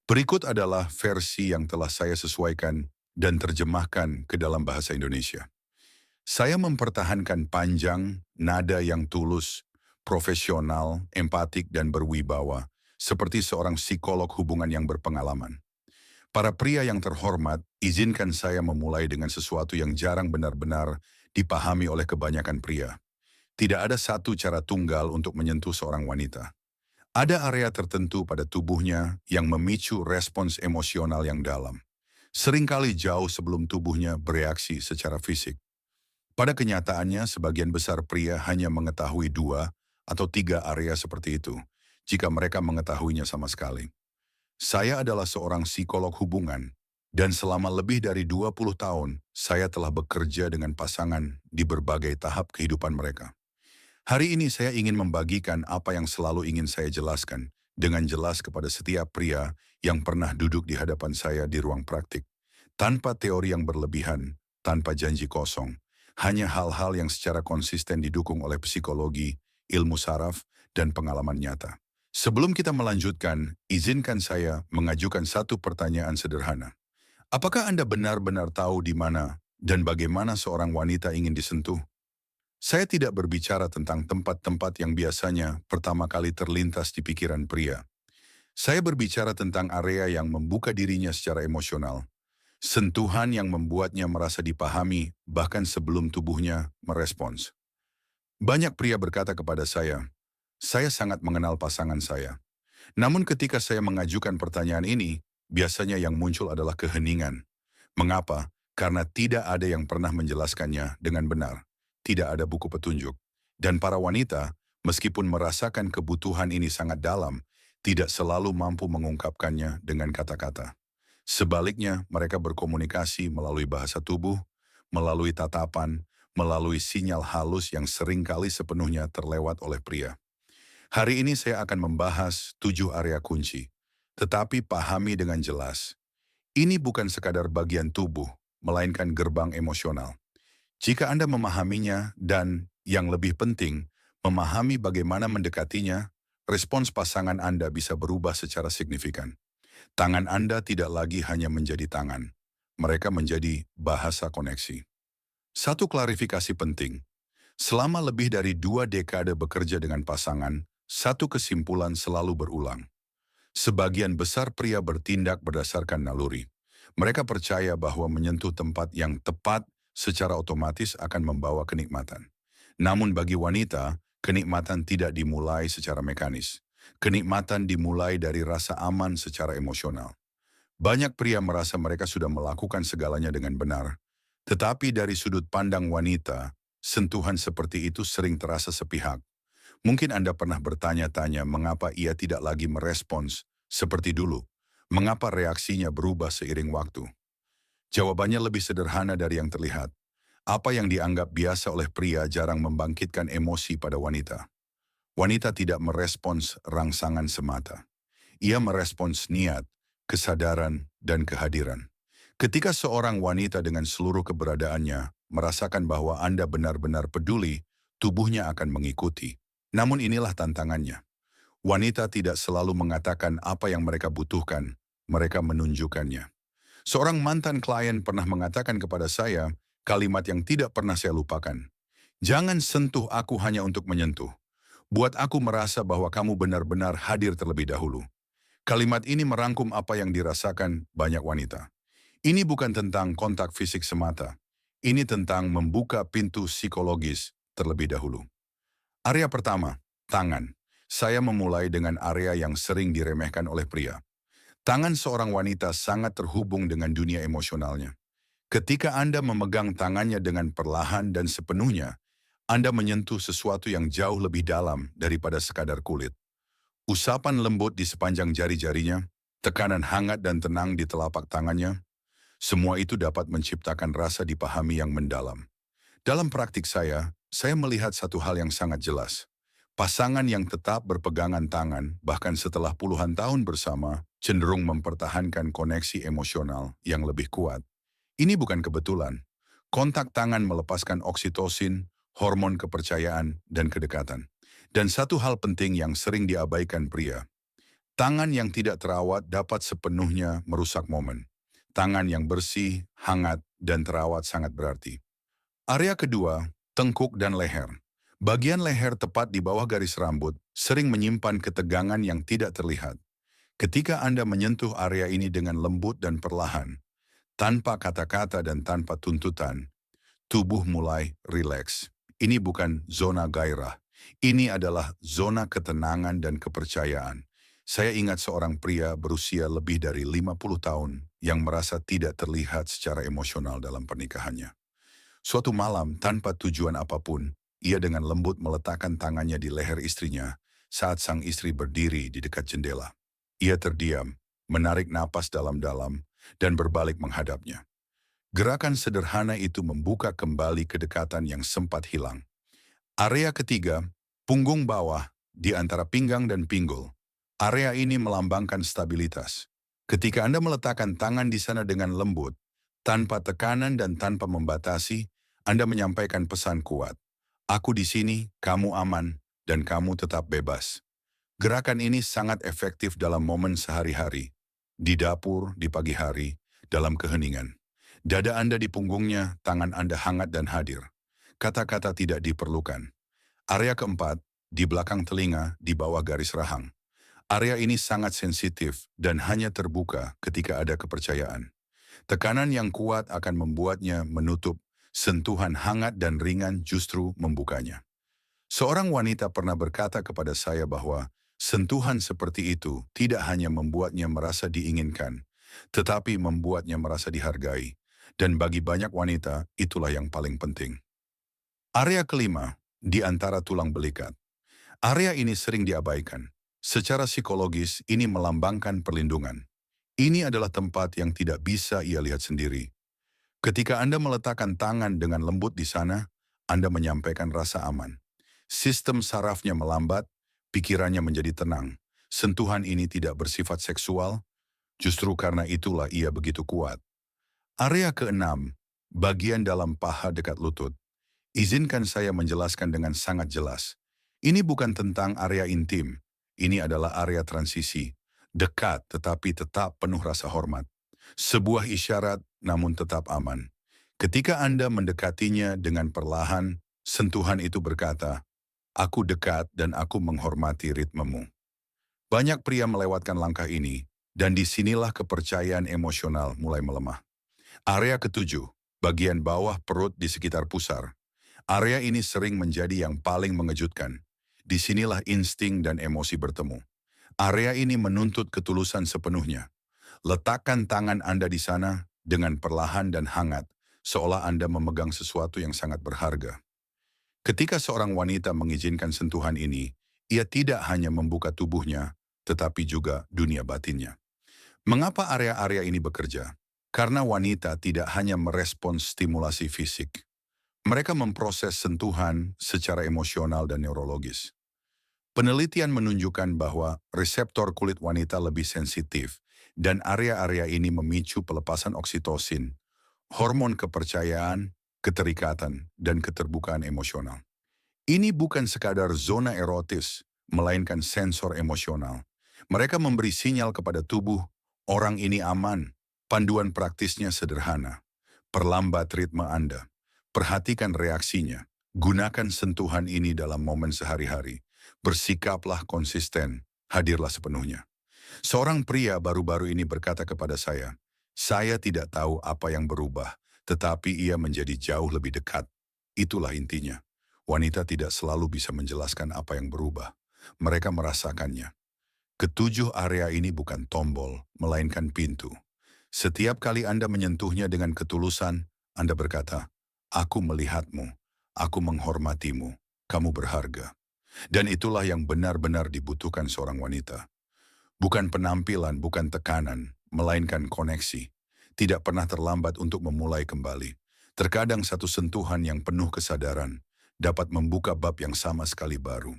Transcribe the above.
Berikut adalah versi yang telah saya sesuaikan dan terjemahkan ke dalam bahasa Indonesia. Saya mempertahankan panjang, nada yang tulus, profesional, empatik, dan berwibawa, seperti seorang psikolog hubungan yang berpengalaman. Para pria yang terhormat, izinkan saya memulai dengan sesuatu yang jarang benar-benar dipahami oleh kebanyakan pria. Tidak ada satu cara tunggal untuk menyentuh seorang wanita. Ada area tertentu pada tubuhnya yang memicu respons emosional yang dalam. Seringkali jauh sebelum tubuhnya bereaksi secara fisik. Pada kenyataannya, sebagian besar pria hanya mengetahui 2 atau 3 area seperti itu, jika mereka mengetahuinya sama sekali. Saya adalah seorang psikolog hubungan, dan selama lebih dari 20 tahun, saya telah bekerja dengan pasangan di berbagai tahap kehidupan mereka. Hari ini saya ingin membagikan apa yang selalu ingin saya jelaskan dengan jelas kepada setiap pria yang pernah duduk di hadapan saya di ruang praktik. Tanpa teori yang berlebihan, tanpa janji kosong. Hanya hal-hal yang secara konsisten didukung oleh psikologi, ilmu saraf, dan pengalaman nyata. Sebelum kita melanjutkan, izinkan saya mengajukan satu pertanyaan sederhana. Apakah Anda benar-benar tahu di mana dan bagaimana seorang wanita ingin disentuh? Saya tidak berbicara tentang tempat-tempat yang biasanya pertama kali terlintas di pikiran pria. Saya berbicara tentang area yang membuka dirinya secara emosional. Sentuhan yang membuatnya merasa dipahami bahkan sebelum tubuhnya merespons. Banyak pria berkata kepada saya sangat mengenal pasangan saya. Namun ketika saya mengajukan pertanyaan ini, biasanya yang muncul adalah keheningan. Mengapa? Karena tidak ada yang pernah menjelaskannya dengan benar. Tidak ada buku petunjuk. Dan para wanita, meskipun merasakan kebutuhan ini sangat dalam, tidak selalu mampu mengungkapkannya dengan kata-kata. Sebaliknya, mereka berkomunikasi melalui bahasa tubuh, melalui tatapan, melalui sinyal halus yang seringkali sepenuhnya terlewat oleh pria. Hari ini saya akan membahas 7 area kunci, tetapi pahami dengan jelas. Ini bukan sekadar bagian tubuh, melainkan gerbang emosional. Jika Anda memahaminya dan, yang lebih penting, memahami bagaimana mendekatinya, respons pasangan Anda bisa berubah secara signifikan. Tangan Anda tidak lagi hanya menjadi tangan. Mereka menjadi bahasa koneksi. Satu klarifikasi penting. Selama lebih dari 2 dekade bekerja dengan pasangan, satu kesimpulan selalu berulang. Sebagian besar pria bertindak berdasarkan naluri. Mereka percaya bahwa menyentuh tempat yang tepat secara otomatis akan membawa kenikmatan. Namun bagi wanita, kenikmatan tidak dimulai secara mekanis. Kenikmatan dimulai dari rasa aman secara emosional. Banyak pria merasa mereka sudah melakukan segalanya dengan benar. Tetapi dari sudut pandang wanita, sentuhan seperti itu sering terasa sepihak. Mungkin Anda pernah bertanya-tanya mengapa ia tidak lagi merespons seperti dulu. Mengapa reaksinya berubah seiring waktu? Jawabannya lebih sederhana dari yang terlihat. Apa yang dianggap biasa oleh pria jarang membangkitkan emosi pada wanita. Wanita tidak merespons rangsangan semata. Ia merespons niat, kesadaran, dan kehadiran. Ketika seorang wanita dengan seluruh keberadaannya merasakan bahwa Anda benar-benar peduli, tubuhnya akan mengikuti. Namun inilah tantangannya. Wanita tidak selalu mengatakan apa yang mereka butuhkan, mereka menunjukkannya. Seorang mantan klien pernah mengatakan kepada saya kalimat yang tidak pernah saya lupakan. Jangan sentuh aku hanya untuk menyentuh. Buat aku merasa bahwa kamu benar-benar hadir terlebih dahulu. Kalimat ini merangkum apa yang dirasakan banyak wanita. Ini bukan tentang kontak fisik semata. Ini tentang membuka pintu psikologis terlebih dahulu. Area pertama, tangan. Saya memulai dengan area yang sering diremehkan oleh pria. Tangan seorang wanita sangat terhubung dengan dunia emosionalnya. Ketika Anda memegang tangannya dengan perlahan dan sepenuhnya, Anda menyentuh sesuatu yang jauh lebih dalam daripada sekadar kulit. Usapan lembut di sepanjang jari-jarinya, tekanan hangat dan tenang di telapak tangannya, semua itu dapat menciptakan rasa dipahami yang mendalam. Dalam praktik saya melihat satu hal yang sangat jelas. Pasangan yang tetap berpegangan tangan, bahkan setelah puluhan tahun bersama, cenderung mempertahankan koneksi emosional yang lebih kuat. Ini bukan kebetulan. Kontak tangan melepaskan oksitosin, hormon kepercayaan, dan kedekatan. Dan satu hal penting yang sering diabaikan pria. Tangan yang tidak terawat dapat sepenuhnya merusak momen. Tangan yang bersih, hangat, dan terawat sangat berarti. Area kedua, tengkuk dan leher. Bagian leher tepat di bawah garis rambut sering menyimpan ketegangan yang tidak terlihat. Ketika Anda menyentuh area ini dengan lembut dan perlahan, tanpa kata-kata dan tanpa tuntutan, tubuh mulai rileks. Ini bukan zona gairah. Ini adalah zona ketenangan dan kepercayaan. Saya ingat seorang pria berusia lebih dari 50 tahun yang merasa tidak terlihat secara emosional dalam pernikahannya. Suatu malam, tanpa tujuan apapun, ia dengan lembut meletakkan tangannya di leher istrinya saat sang istri berdiri di dekat jendela. Ia terdiam, menarik napas dalam-dalam, dan berbalik menghadapnya. Gerakan sederhana itu membuka kembali kedekatan yang sempat hilang. Area ketiga, punggung bawah, di antara pinggang dan pinggul. Area ini melambangkan stabilitas. Ketika Anda meletakkan tangan di sana dengan lembut, tanpa tekanan dan tanpa membatasi, Anda menyampaikan pesan kuat. Aku di sini, kamu aman, dan kamu tetap bebas. Gerakan ini sangat efektif dalam momen sehari-hari. Di dapur, di pagi hari, dalam keheningan. Dada Anda di punggungnya, tangan Anda hangat dan hadir. Kata-kata tidak diperlukan. Area keempat, di belakang telinga, di bawah garis rahang. Area ini sangat sensitif dan hanya terbuka ketika ada kepercayaan. Tekanan yang kuat akan membuatnya menutup, sentuhan hangat dan ringan justru membukanya. Seorang wanita pernah berkata kepada saya bahwa sentuhan seperti itu tidak hanya membuatnya merasa diinginkan, tetapi membuatnya merasa dihargai. Dan bagi banyak wanita, itulah yang paling penting. Area kelima, di antara tulang belikat. Area ini sering diabaikan. Secara psikologis, ini melambangkan perlindungan. Ini adalah tempat yang tidak bisa ia lihat sendiri. Ketika Anda meletakkan tangan dengan lembut di sana, Anda menyampaikan rasa aman. Sistem sarafnya melambat, pikirannya menjadi tenang. Sentuhan ini tidak bersifat seksual, justru karena itulah ia begitu kuat. Area keenam, bagian dalam paha dekat lutut. Izinkan saya menjelaskan dengan sangat jelas. Ini bukan tentang area intim. Ini adalah area transisi, dekat tetapi tetap penuh rasa hormat. Sebuah isyarat namun tetap aman. Ketika Anda mendekatinya dengan perlahan, sentuhan itu berkata, "Aku dekat dan aku menghormati ritmemu." Banyak pria melewatkan langkah ini, dan disinilah kepercayaan emosional mulai melemah. Area ketujuh, bagian bawah perut di sekitar pusar. Area ini sering menjadi yang paling mengejutkan. Disinilah insting dan emosi bertemu. Area ini menuntut ketulusan sepenuhnya. Letakkan tangan Anda di sana dengan perlahan dan hangat, seolah Anda memegang sesuatu yang sangat berharga. Ketika seorang wanita mengizinkan sentuhan ini, ia tidak hanya membuka tubuhnya, tetapi juga dunia batinnya. Mengapa area-area ini bekerja? Karena wanita tidak hanya merespons stimulasi fisik. Mereka memproses sentuhan secara emosional dan neurologis. Penelitian menunjukkan bahwa reseptor kulit wanita lebih sensitif dan area-area ini memicu pelepasan oksitosin, hormon kepercayaan, keterikatan, dan keterbukaan emosional. Ini bukan sekadar zona erotis, melainkan sensor emosional. Mereka memberi sinyal kepada tubuh, orang ini aman. Panduan praktisnya sederhana. Perlambat ritme Anda. Perhatikan reaksinya. Gunakan sentuhan ini dalam momen sehari-hari. Bersikaplah konsisten, hadirlah sepenuhnya. Seorang pria baru-baru ini berkata kepada saya tidak tahu apa yang berubah, tetapi ia menjadi jauh lebih dekat. Itulah intinya. Wanita tidak selalu bisa menjelaskan apa yang berubah. Mereka merasakannya. Ketujuh area ini bukan tombol, melainkan pintu. Setiap kali Anda menyentuhnya dengan ketulusan, Anda berkata, "Aku melihatmu, aku menghormatimu, kamu berharga." Dan itulah yang benar-benar dibutuhkan seorang wanita. Bukan penampilan, bukan tekanan, melainkan koneksi. Tidak pernah terlambat untuk memulai kembali. Terkadang satu sentuhan yang penuh kesadaran dapat membuka bab yang sama sekali baru.